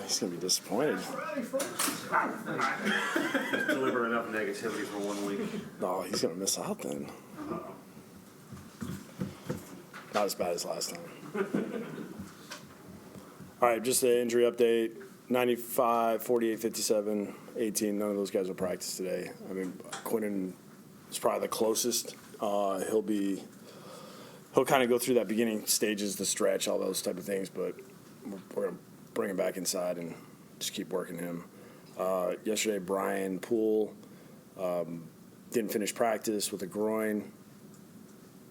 He's going to be disappointed. Deliver enough negativity for 1 week. No, he's going to miss out then. Not as bad as last time. All right, just an injury update. 95, 48, 57, 18. None of those guys will practice today. I mean, Quinnen is probably the closest. He'll kind of go through that beginning stages, the stretch, all those type of things, but we're going to bring him back inside and just keep working him. Yesterday, Brian Poole didn't finish practice with a groin.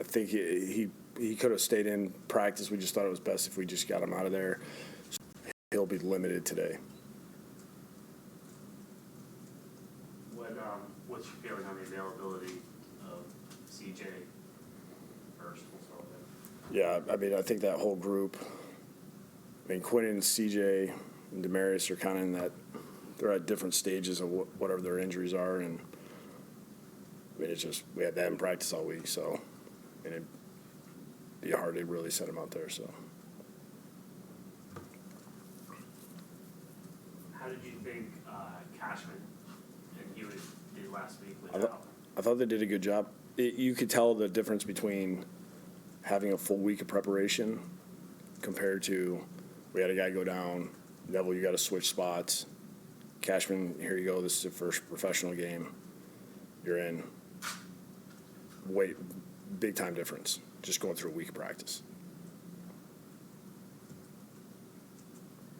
I think he could have stayed in practice. We just thought it was best if we just got him out of there. So he'll be limited today. What's your feeling on the availability of CJ first? We'll start with that. Yeah, I mean, I think that whole group, Quinnen, CJ, and Demarius are kind of in that, they're at different stages of whatever their injuries are. And, it's just, we had that in practice all week, so, it'd be hard to really set him out there, so. How did you think Cashman and Hewitt did last week I thought they did a good job. You could tell the difference between having a full week of preparation compared to we had a guy go down. Neville, you got to switch spots. Cashman, here you go. This is your first professional game. You're in. Big time difference. Just going through a week of practice.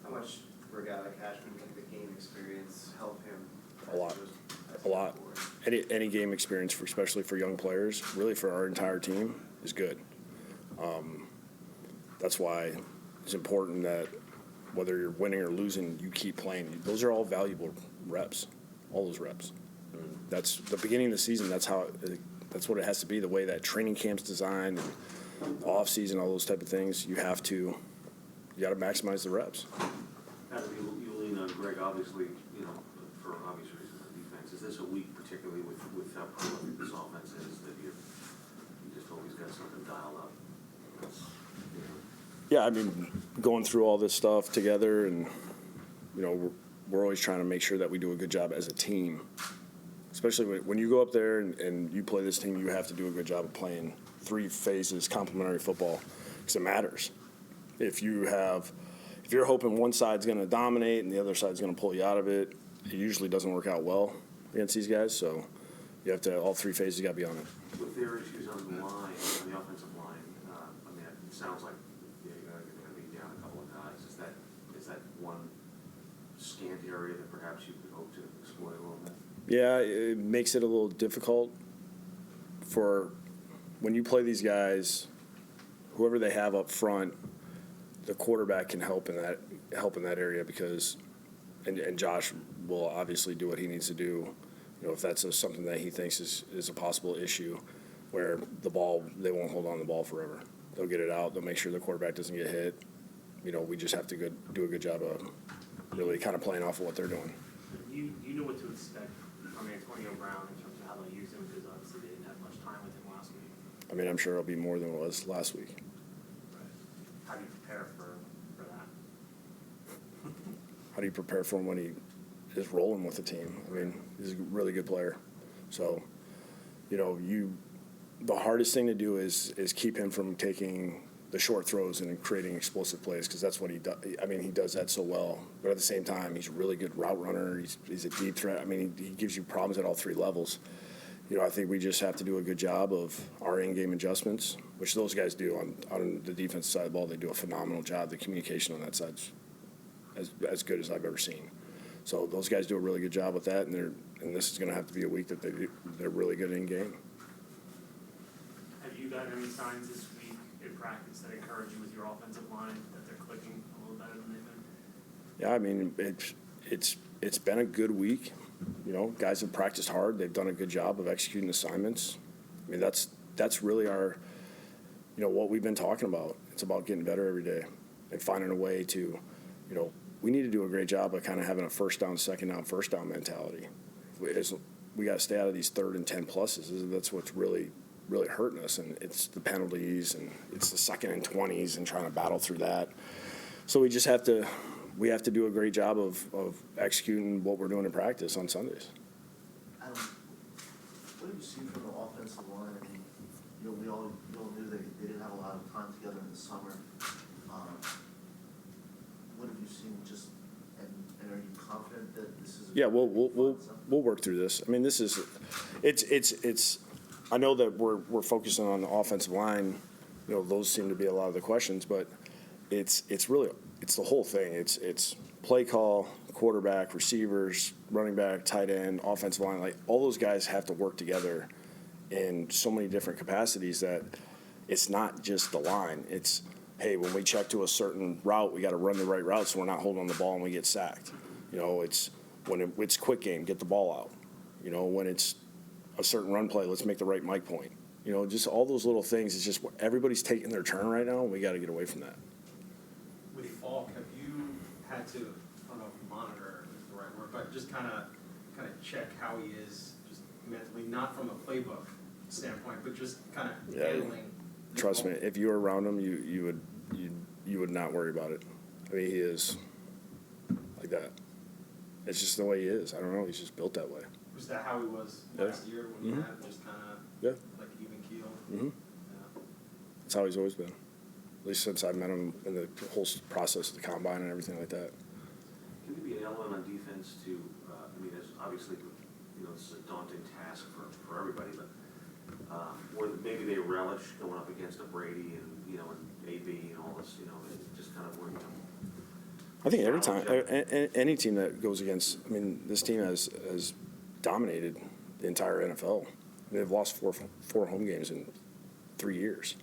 How much for a guy like Cashman can the game experience help him? A lot. Any game experience, especially for young players, really for our entire team, is good. That's why it's important that whether you're winning or losing, you keep playing. Those are all valuable reps, all those reps. That's the beginning of the season. That's what it has to be. The way that training camp's designed, off season, all those type of things. You got to maximize the reps. You lean on Greg, obviously, for obvious reasons on defense. Is this a week, particularly with how prolific this offense is, that you just always got something dialed up? Yeah, going through all this stuff together, and we're always trying to make sure that we do a good job as a team. Especially when you go up there and you play this team, you have to do a good job of playing 3 phases, complementary football, because it matters. If you're hoping one side's going to dominate and the other side's going to pull you out of it, it usually doesn't work out well against these guys. So you have to, all 3 phases got to be on it. With their issues on the line, on the offensive line, it sounds like you're going to be down a couple of guys. Is that one scant area that perhaps you could hope to exploit a little bit? Yeah, it makes it a little difficult for when you play these guys, whoever they have up front, the quarterback can help in that area because, and Josh will obviously do what he needs to do. If that's something that he thinks is a possible issue, where they won't hold on to the ball forever. They'll get it out. They'll make sure the quarterback doesn't get hit. We just have to do a good job of really kind of playing off of what they're doing. You know what to expect from Antonio Brown in terms of how they'll use him, because obviously they didn't have much time with him last week. I'm sure it'll be more than it was last week. Right. How do you prepare for that? How do you prepare for him when he is rolling with the team? He's a really good player. So, the hardest thing to do is keep him from taking the short throws and creating explosive plays, because that's what he does. He does that so well. But at the same time, he's a really good route runner. He's a deep threat. He gives you problems at all 3 levels. I think we just have to do a good job of our in-game adjustments, which those guys do on the defensive side of the ball. They do a phenomenal job. The communication on that side's as good as I've ever seen. So those guys do a really good job with that, and this is going to have to be a week that they're really good in-game. Have you gotten any signs this week in practice that encourage you with your offensive line, that they're clicking a little better than they've been? Yeah, it's been a good week. Guys have practiced hard. They've done a good job of executing assignments. That's really our, what we've been talking about. It's about getting better every day and finding a way to, we need to do a great job of kind of having a first down, second down, first down mentality. We got to stay out of these 3rd and 10 pluses. That's what's really hurting us, and it's the penalties, and it's the 2nd and 20s and trying to battle through that. So we just have to we have to do a great job of executing what we're doing in practice on Sundays. Adam, what have you seen from the offensive line? I mean, we all knew they didn't have a lot of time together in the summer. What have you seen just, and are you confident that this is? Yeah, we'll work through this. I mean, this is, it's, I know that we're focusing on the offensive line, those seem to be a lot of the questions, but it's really, it's the whole thing. It's play call, quarterback, receivers, running back, tight end, offensive line, like all those guys have to work together in so many different capacities that it's not just the line. It's, hey, when we check to a certain route, we got to run the right route so we're not holding on the ball and we get sacked. It's when it's quick game, get the ball out. When it's a certain run play, let's make the right mic point. Just all those little things. It's just everybody's taking their turn right now, and we got to get away from that. With Falk, have you had to, I don't know if monitor is the right word, but just kind of check how he is just mentally, not from a playbook standpoint, but just kind of handling. Trust me, if you were around him, you would not worry about it. I mean, he is like that. It's just the way he is. I don't know. He's just built that way. Was that how he was last year when you had just kind of like even keel? Mm-hmm. Yeah. That's how he's always been. At least since I met him in the whole process of the combine and everything like that. Can there be an element on defense to, I mean, it's obviously, it's a daunting task for everybody, but where maybe they relish going up against a Brady and, and AB and all this, it just kind of where, I think every time, any team that goes against, I mean, this team has dominated the entire NFL. They've lost four home games in 3 years,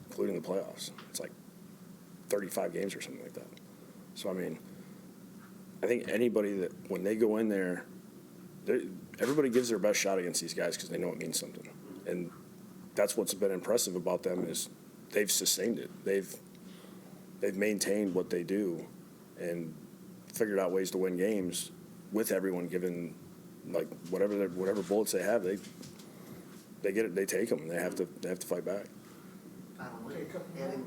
including the playoffs. It's like 35 games or something like that. So, I mean, I think anybody that, when they go in there, everybody gives their best shot against these guys because they know it means something. And that's what's been impressive about them is they've sustained it. They've maintained what they do and figured out ways to win games with everyone given, like, whatever bullets they have, they get it, they take them. They have to fight back. Adding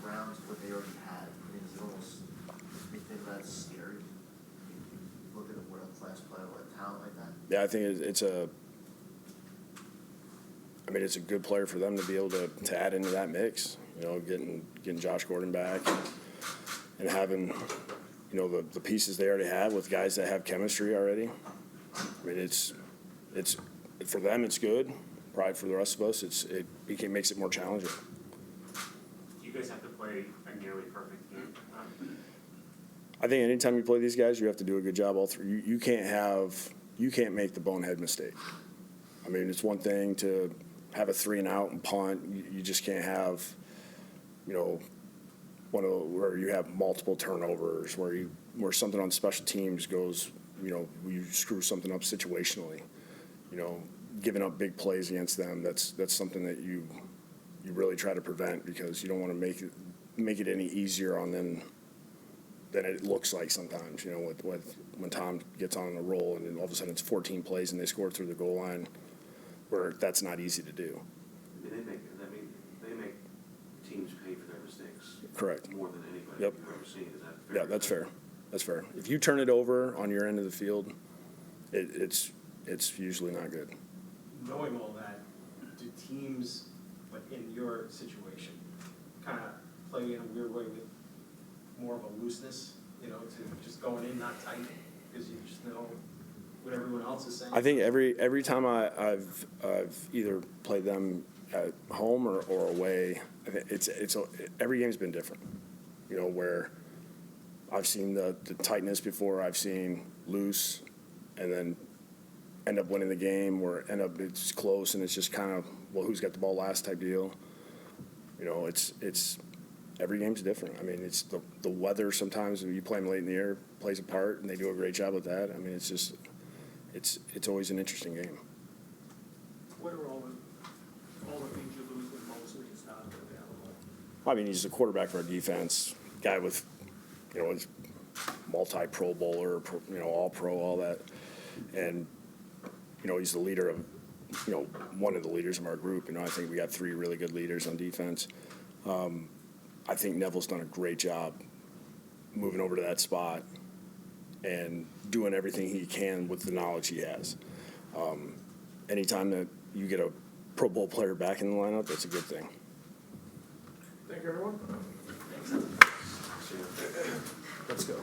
Brown to what they already had, I mean, is it almost, you think that's scary? Looking at what a class player with a talent like that? Yeah, I think it's a good player for them to be able to add into that mix. Getting Josh Gordon back and having, the pieces they already have with guys that have chemistry already. I mean, it's for them it's good. Probably for the rest of us, it makes it more challenging. Do you guys have to play a nearly perfect game? I think anytime you play these guys, you have to do a good job all through. You can't make the bonehead mistake. I mean, it's one thing to have a 3-and-out and punt. You just can't have, where you have multiple turnovers, where something on special teams goes, you screw something up situationally. Giving up big plays against them, that's something that you really try to prevent because you don't want to make it any easier on them than it looks like sometimes. When Tom gets on a roll and then all of a sudden it's 14 plays and they score through the goal line, where that's not easy to do. they make teams pay for their mistakes. Correct. More than anybody Yep. you've ever seen. Is that fair? Yeah, that's fair. That's fair. If you turn it over on your end of the field, it's usually not good. Knowing all that, do teams, like in your situation, kind of play in a weird way with more of a looseness, to just going in not tight because you just know what everyone else is saying? I think every time I've either played them at home or away, I think every game's been different. Where I've seen the tightness before, I've seen loose, and then end up winning the game, or it's close and it's just kind of, well, who's got the ball last type deal. It's every game's different. I mean, it's the weather sometimes when you play them late in the year plays a part, and they do a great job with that. I mean, it's just it's always an interesting game. What are all the things you lose when Mosley is not available? I mean, he's the quarterback for our defense, guy with, he's multi-Pro Bowler, all pro, all that. And, he's the leader of, one of the leaders of our group. I think we got 3 really good leaders on defense. I think Neville's done a great job moving over to that spot and doing everything he can with the knowledge he has. Anytime that you get a Pro Bowl player back in the lineup, that's a good thing. Thank you, everyone. Let's go.